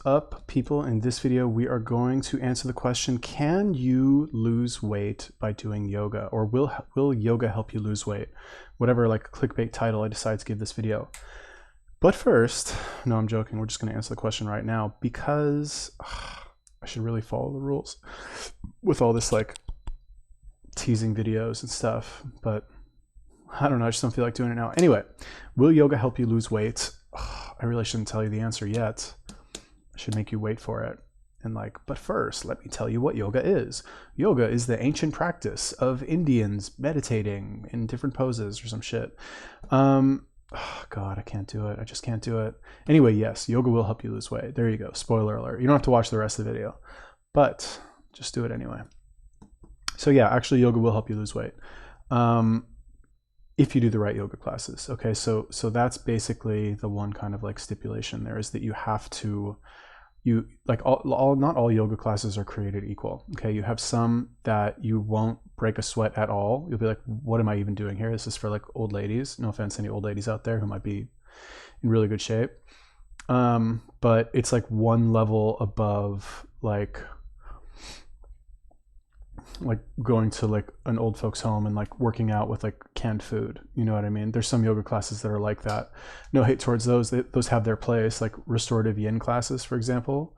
up, people? In this video, we are going to answer the question, can you lose weight by doing yoga? Or will yoga help you lose weight? Whatever like clickbait title I decide to give this video. But first, no, I'm joking. We're just going to answer the question right now because I should really follow the rules with all this like teasing videos and stuff. But I don't know. I just don't feel like doing it now. Anyway, will yoga help you lose weight? I really shouldn't tell you the answer yet. I should make you wait for it. And like, but first, let me tell you what yoga is. Yoga is the ancient practice of Indians meditating in different poses or some shit. Oh God, I can't do it. I just can't do it. Anyway, yes, yoga will help you lose weight. There you go. Spoiler alert. You don't have to watch the rest of the video, but just do it anyway. So yeah, actually yoga will help you lose weight. If you do the right yoga classes. Okay, so that's basically the one kind of like stipulation there is that you have to, not all yoga classes are created equal. Okay, you have some that you won't break a sweat at all. You'll be like, what am I even doing here? This is for like old ladies. No offense to any old ladies out there who might be in really good shape. But it's like one level above like going to like an old folks home and like working out with like canned food. You know what I mean? There's some yoga classes that are like that. No hate towards those. Those have their place, like restorative yin classes, for example.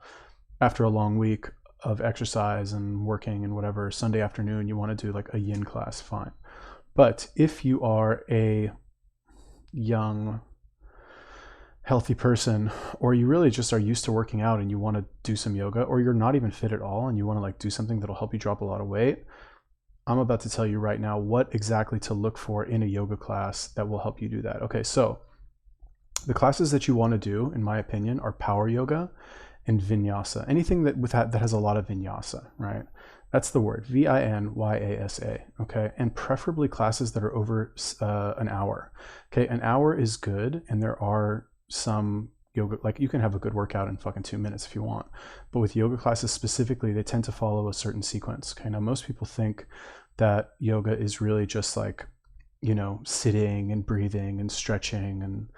After a long week of exercise and working and whatever, Sunday afternoon, you want to do like a yin class, fine. But if you are a young, healthy person, or you really just are used to working out and you want to do some yoga, or you're not even fit at all and you want to like do something that'll help you drop a lot of weight, I'm about to tell you right now what exactly to look for in a yoga class that will help you do that. Okay, so the classes that you want to do, in my opinion, are power yoga and vinyasa. Anything that has a lot of vinyasa, right? That's the word, V-I-N-Y-A-S-A, okay? And preferably classes that are over an hour. Okay, an hour is good, and there are some yoga, like you can have a good workout in fucking 2 minutes if you want, but with yoga classes specifically, they tend to follow a certain sequence. Okay, now most people think that yoga is really just like, you know, sitting and breathing and stretching and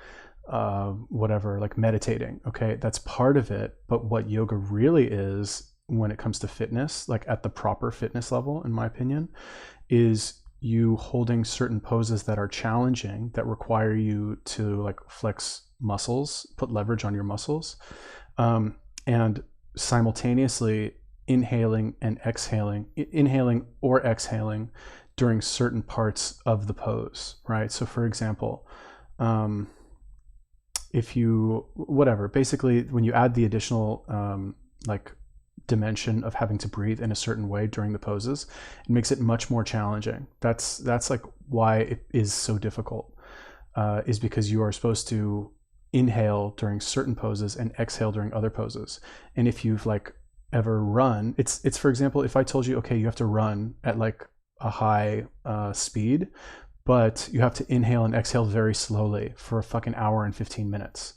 whatever, like meditating. Okay, that's part of it, but what yoga really is when it comes to fitness, like at the proper fitness level, in my opinion, is you holding certain poses that are challenging, that require you to like flex muscles, put leverage on your muscles, and simultaneously inhaling or exhaling during certain parts of the pose, right? So for example, if you, whatever, basically when you add the additional like dimension of having to breathe in a certain way during the poses, it makes it much more challenging. That's like why it is so difficult, is because you are supposed to inhale during certain poses and exhale during other poses. And if you've like ever run, it's for example, if I told you, okay, you have to run at like a high speed, but you have to inhale and exhale very slowly for a fucking hour and 15 minutes.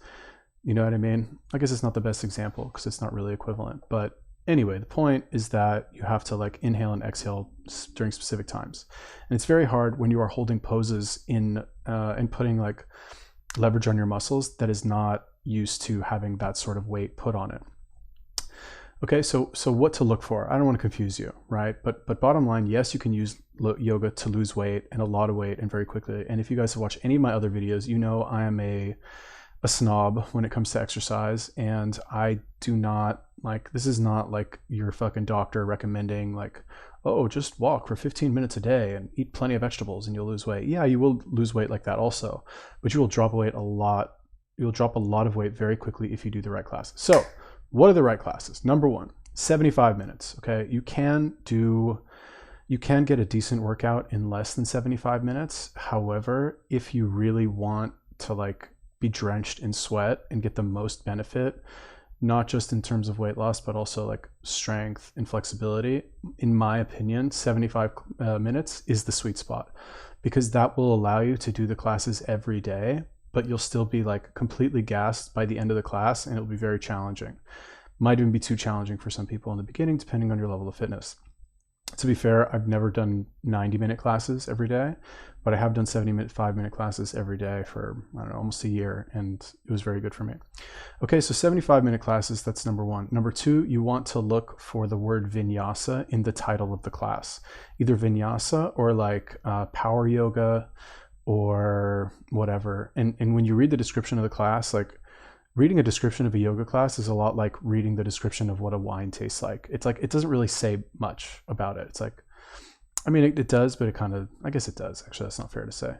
You know what I mean? I guess it's not the best example because it's not really equivalent, but anyway, the point is that you have to like inhale and exhale during specific times. And it's very hard when you are holding poses in and putting like leverage on your muscles that is not used to having that sort of weight put on it. Okay, so what to look for? I don't want to confuse you, right? But bottom line, yes, you can use yoga to lose weight and a lot of weight and very quickly. And if you guys have watched any of my other videos, you know I am a snob when it comes to exercise, and I do not like, this is not like your fucking doctor recommending like, oh, just walk for 15 minutes a day and eat plenty of vegetables and you'll lose weight. Yeah, you will lose weight like that also, but you will drop weight a lot. You'll drop a lot of weight very quickly if you do the right classes. So what are the right classes? Number one, 75 minutes. Okay, you can get a decent workout in less than 75 minutes. However, if you really want to like be drenched in sweat and get the most benefit, not just in terms of weight loss, but also like strength and flexibility, in my opinion, 75 minutes is the sweet spot, because that will allow you to do the classes every day, but you'll still be like completely gassed by the end of the class, and it'll be very challenging. Might even be too challenging for some people in the beginning, depending on your level of fitness. To be fair, I've never done 90-minute classes every day, but I have done 70-minute, 5-minute classes every day for, I don't know, almost a year, and it was very good for me. Okay, so 75-minute classes, that's number one. Number two, you want to look for the word vinyasa in the title of the class, either vinyasa or like power yoga or whatever. And when you read the description of the class, like reading a description of a yoga class is a lot like reading the description of what a wine tastes like. It's like, it doesn't really say much about it. It's like, I mean, it does, but it kind of, I guess it does. Actually, that's not fair to say.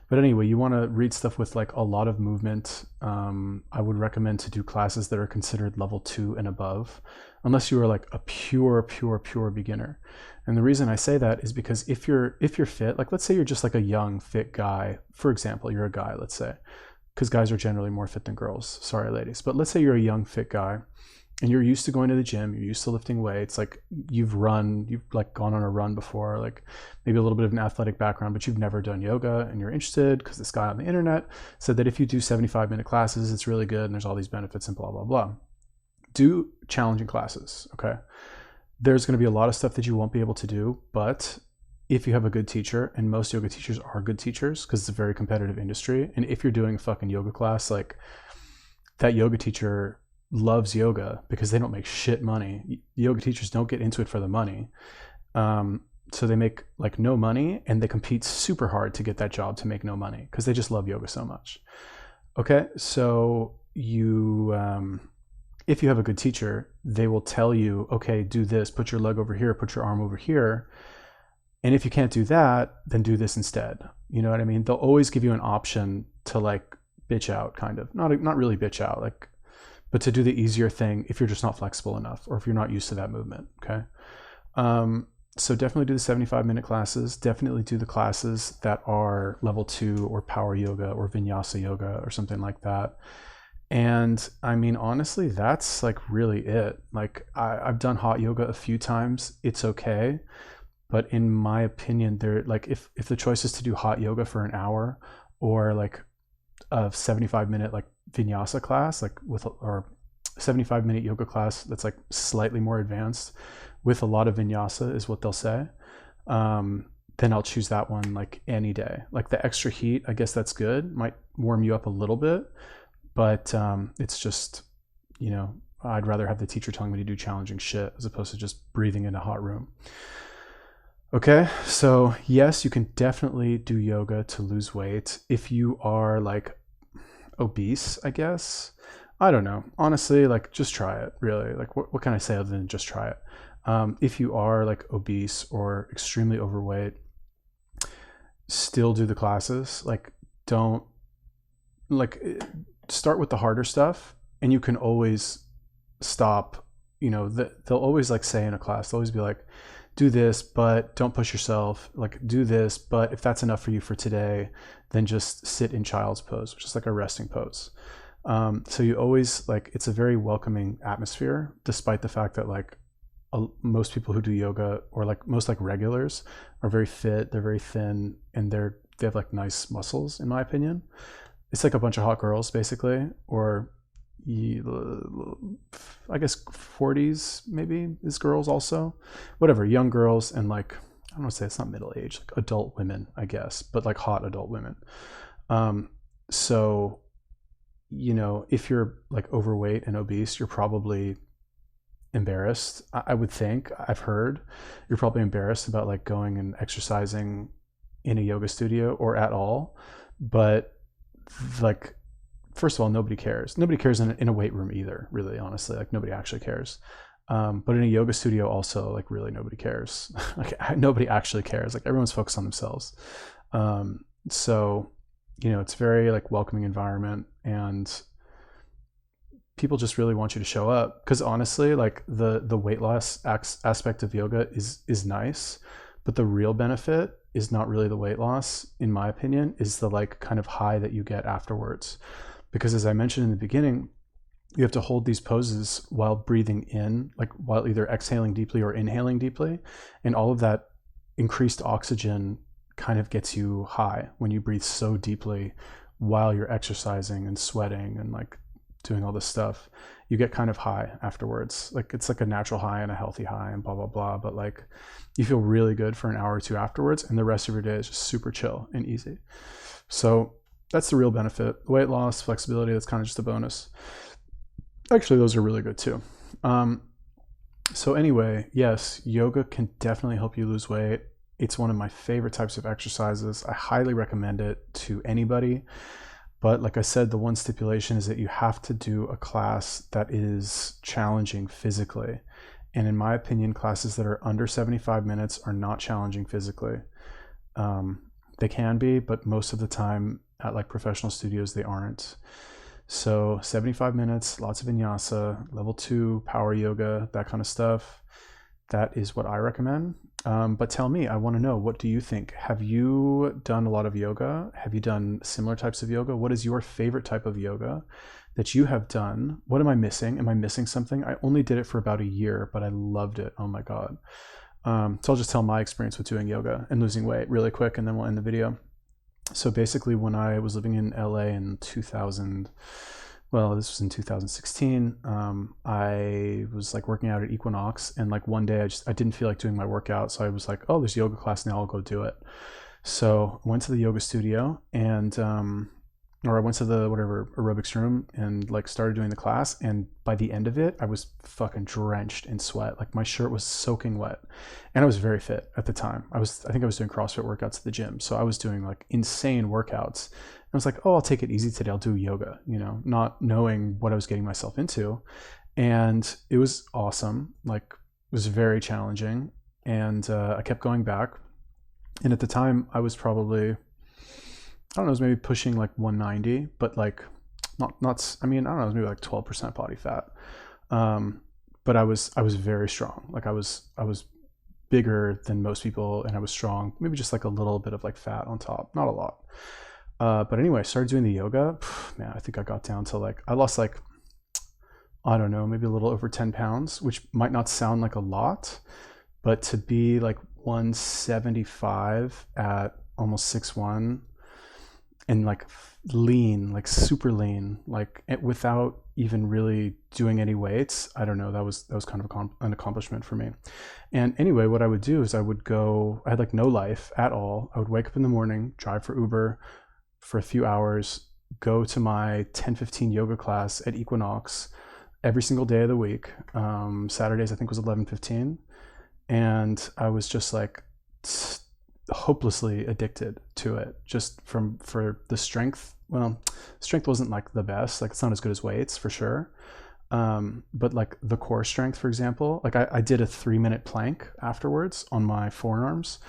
But anyway, you want to read stuff with like a lot of movement. I would recommend to do classes that are considered level 2 and above, unless you are like a pure beginner. And the reason I say that is because if you're fit, like let's say you're just like a young, fit guy, for example, you're a guy, let's say, because guys are generally more fit than girls. Sorry, ladies. But let's say you're a young, fit guy and you're used to going to the gym, you're used to lifting weights, like you've like gone on a run before, like maybe a little bit of an athletic background, but you've never done yoga and you're interested because this guy on the internet said that if you do 75-minute classes, it's really good and there's all these benefits and blah, blah, blah. Do challenging classes, okay? There's going to be a lot of stuff that you won't be able to do, but if you have a good teacher, and most yoga teachers are good teachers because it's a very competitive industry, and if you're doing a fucking yoga class, like that yoga teacher loves yoga because they don't make shit money. Yoga teachers don't get into it for the money. So they make like no money and they compete super hard to get that job to make no money because they just love yoga so much. Okay, so you, if you have a good teacher, they will tell you, okay, do this, put your leg over here, put your arm over here. And if you can't do that, then do this instead. You know what I mean? They'll always give you an option to like bitch out, kind of. Not really bitch out, like, but to do the easier thing if you're just not flexible enough or if you're not used to that movement, okay? So definitely do the 75-minute classes. Definitely do the classes that are level 2 or power yoga or vinyasa yoga or something like that. And I mean, honestly, that's like really it. Like I've done hot yoga a few times. It's okay. But in my opinion, there, like if the choice is to do hot yoga for an hour or like a 75-minute like vinyasa class, like with, or 75-minute yoga class that's like slightly more advanced with a lot of vinyasa is what they'll say, then I'll choose that one like any day. Like the extra heat, I guess that's good, might warm you up a little bit, but it's just, you know, I'd rather have the teacher telling me to do challenging shit as opposed to just breathing in a hot room. Okay, so yes, you can definitely do yoga to lose weight. If you are like obese, I guess, I don't know, honestly, like just try it, really. Like what can I say other than just try it? If you are like obese or extremely overweight, still do the classes. Like don't, like, start with the harder stuff and you can always stop. You know, they'll always like say in a class, they'll always be like, do this, but don't push yourself. Like do this, but if that's enough for you for today, then just sit in child's pose, which is like a resting pose. So you always, like, it's a very welcoming atmosphere, despite the fact that like most people who do yoga, or like most like regulars, are very fit, they're very thin, and they have like nice muscles, in my opinion. It's like a bunch of hot girls basically, or I guess 40s maybe is girls also, whatever, young girls, and like, I don't want to say it's not middle age, like adult women, I guess, but like hot adult women. So, you know, if you're like overweight and obese, you're probably embarrassed. I would think, I've heard, you're probably embarrassed about like going and exercising in a yoga studio or at all. But like, first of all, nobody cares. Nobody cares in a weight room either, really, honestly. Like nobody actually cares. But in a yoga studio also, like really nobody cares. Like nobody actually cares. Like everyone's focused on themselves. So, you know, it's very like welcoming environment, and people just really want you to show up. Because honestly, like the weight loss aspect of yoga is nice, but the real benefit is not really the weight loss, in my opinion, is the like kind of high that you get afterwards. Because as I mentioned in the beginning, you have to hold these poses while breathing in, like while either exhaling deeply or inhaling deeply. And all of that increased oxygen kind of gets you high when you breathe so deeply while you're exercising and sweating and like doing all this stuff. you get kind of high afterwards. Like it's like a natural high and a healthy high and blah, blah, blah. But like you feel really good for an hour or two afterwards, and the rest of your day is just super chill and easy. So that's the real benefit. Weight loss, flexibility, that's kind of just a bonus. Actually, those are really good too. So anyway, yes, yoga can definitely help you lose weight. It's one of my favorite types of exercises. I highly recommend it to anybody. But like I said, the one stipulation is that you have to do a class that is challenging physically. And in my opinion, classes that are under 75 minutes are not challenging physically. They can be, but most of the time at like professional studios, they aren't. So 75 minutes, lots of vinyasa, level 2 power yoga, that kind of stuff. That is what I recommend. But tell me, I want to know, what do you think? Have you done a lot of yoga? Have you done similar types of yoga? What is your favorite type of yoga that you have done? What am I missing? Am I missing something? I only did it for about a year, but I loved it. Oh my God. So I'll just tell my experience with doing yoga and losing weight really quick, and then we'll end the video. So basically, when I was living in LA in 2000, well, this was in 2016, I was like working out at Equinox, and like one day I didn't feel like doing my workout. So I was like, oh, there's yoga class now, I'll go do it. So I went to the yoga studio and, or I went to the whatever aerobics room and like started doing the class. And by the end of it, I was fucking drenched in sweat. Like my shirt was soaking wet, and I was very fit at the time. I think I was doing CrossFit workouts at the gym. So I was doing like insane workouts. I was like, oh, I'll take it easy today. I'll do yoga, not knowing what I was getting myself into. And it was awesome. Like it was very challenging. And I kept going back. And at the time I was probably, I don't know, it was maybe pushing like 190, but like not, I mean, I don't know, it was maybe like 12% body fat. But I was very strong. Like I was bigger than most people, and I was strong, maybe just like a little bit of like fat on top, not a lot. But anyway, I started doing the yoga. Man, I think I got down to like, I lost like, I don't know, maybe a little over 10 pounds, which might not sound like a lot, but to be like 175 at almost 6'1", and like lean, like super lean, like without even really doing any weights, I don't know, that was kind of an accomplishment for me. And anyway, what I would do is I had like no life at all. I would wake up in the morning, drive for Uber for a few hours, go to my 10:15 yoga class at Equinox every single day of the week. Saturdays I think was 11:15, and I was just like hopelessly addicted to it, just for the strength. Well, strength wasn't like the best, like it's not as good as weights for sure, but like the core strength, for example, like I did a 3-minute plank afterwards on my forearms.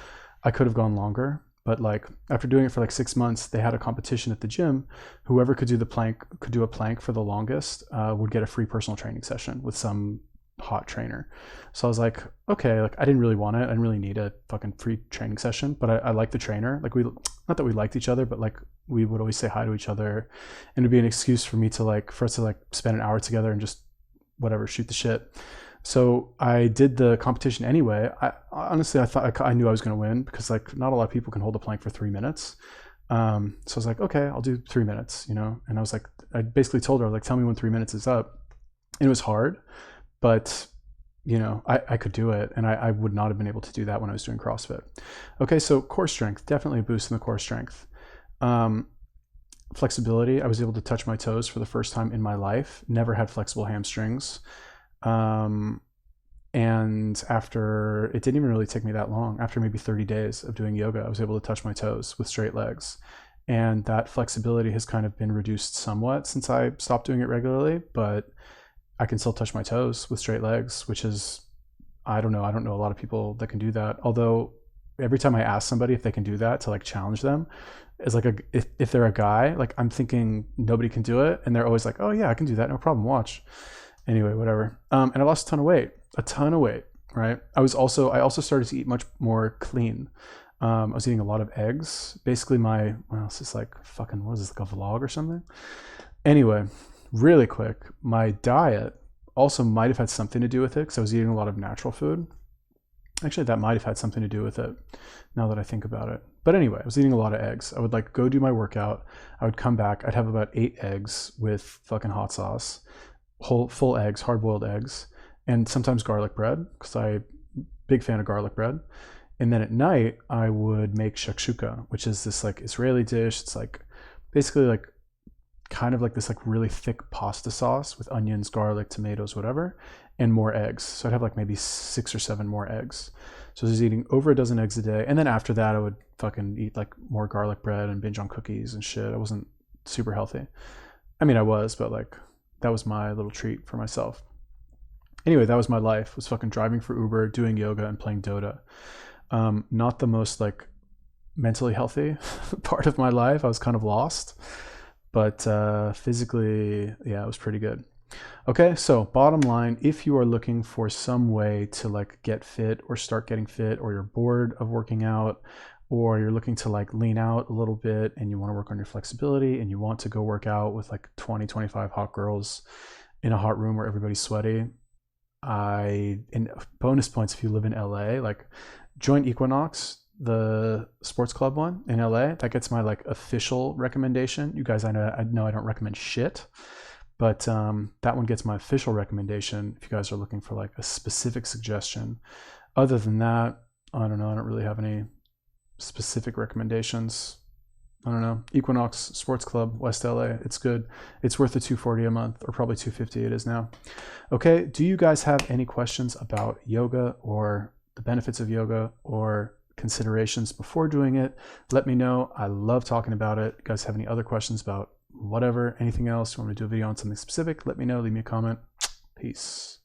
I could have gone longer, but like after doing it for like 6 months, they had a competition at the gym. Whoever could do a plank for the longest would get a free personal training session with some hot trainer. So I was like, okay, like I didn't really want it. I didn't really need a fucking free training session, but I liked the trainer. Like not that we liked each other, but like we would always say hi to each other, and it'd be an excuse for us to like spend an hour together and just whatever, shoot the shit. So I did the competition anyway. Honestly, I thought I knew I was going to win, because like not a lot of people can hold a plank for 3 minutes. So I was like, okay, I'll do 3 minutes, and I was like, I basically told her, like, tell me when 3 minutes is up. And it was hard, but I could do it, and I would not have been able to do that when I was doing CrossFit. Okay, so core strength, definitely a boost in the core strength. Flexibility, I was able to touch my toes for the first time in my life. Never had flexible hamstrings. And after, it didn't even really take me that long, after maybe 30 days of doing yoga, I was able to touch my toes with straight legs. And that flexibility has kind of been reduced somewhat since I stopped doing it regularly, but I can still touch my toes with straight legs, which is, I don't know a lot of people that can do that. Although every time I ask somebody if they can do that, to like challenge them, is like if they're a guy, like I'm thinking nobody can do it, and they're always like, oh yeah, I can do that, no problem, watch. Anyway, whatever. And I lost a ton of weight, right? I also started to eat much more clean. I was eating a lot of eggs. Basically it's just like fucking, what is this, like a vlog or something? Anyway, really quick, my diet also might have had something to do with it, because I was eating a lot of natural food. Actually, that might have had something to do with it, now that I think about it. But anyway, I was eating a lot of eggs. I would like go do my workout. I would come back. I'd have about 8 eggs with fucking hot sauce, whole full eggs, hard boiled eggs, and sometimes garlic bread because I'm big fan of garlic bread. And then at night I would make shakshuka, which is this like Israeli dish. It's like basically like kind of like this like really thick pasta sauce with onions, garlic, tomatoes, whatever, and more eggs. So I'd have like maybe 6 or 7 more eggs. So I was eating over a dozen eggs a day. And then after that I would fucking eat like more garlic bread and binge on cookies and shit. I wasn't super healthy. I mean, I was, but like that was my little treat for myself. Anyway, that was my life, was fucking driving for Uber, doing yoga and playing Dota. Not the most like mentally healthy part of my life. I was kind of lost, but physically, yeah, it was pretty good. Okay, so bottom line, if you are looking for some way to like get fit or start getting fit, or you're bored of working out, or you're looking to like lean out a little bit and you want to work on your flexibility and you want to go work out with like 20, 25 hot girls in a hot room where everybody's sweaty, in bonus points if you live in LA, like join Equinox, the sports club one in LA. That gets my like official recommendation. You guys, I know I don't recommend shit, but that one gets my official recommendation if you guys are looking for like a specific suggestion. Other than that, I don't know. I don't really have any specific recommendations. I don't know. Equinox Sports Club, West LA. It's good. It's worth the $240 a month, or probably $250 it is now. Okay. Do you guys have any questions about yoga or the benefits of yoga or considerations before doing it? Let me know. I love talking about it. You guys have any other questions about whatever, anything else? You want me to do a video on something specific? Let me know. Leave me a comment. Peace.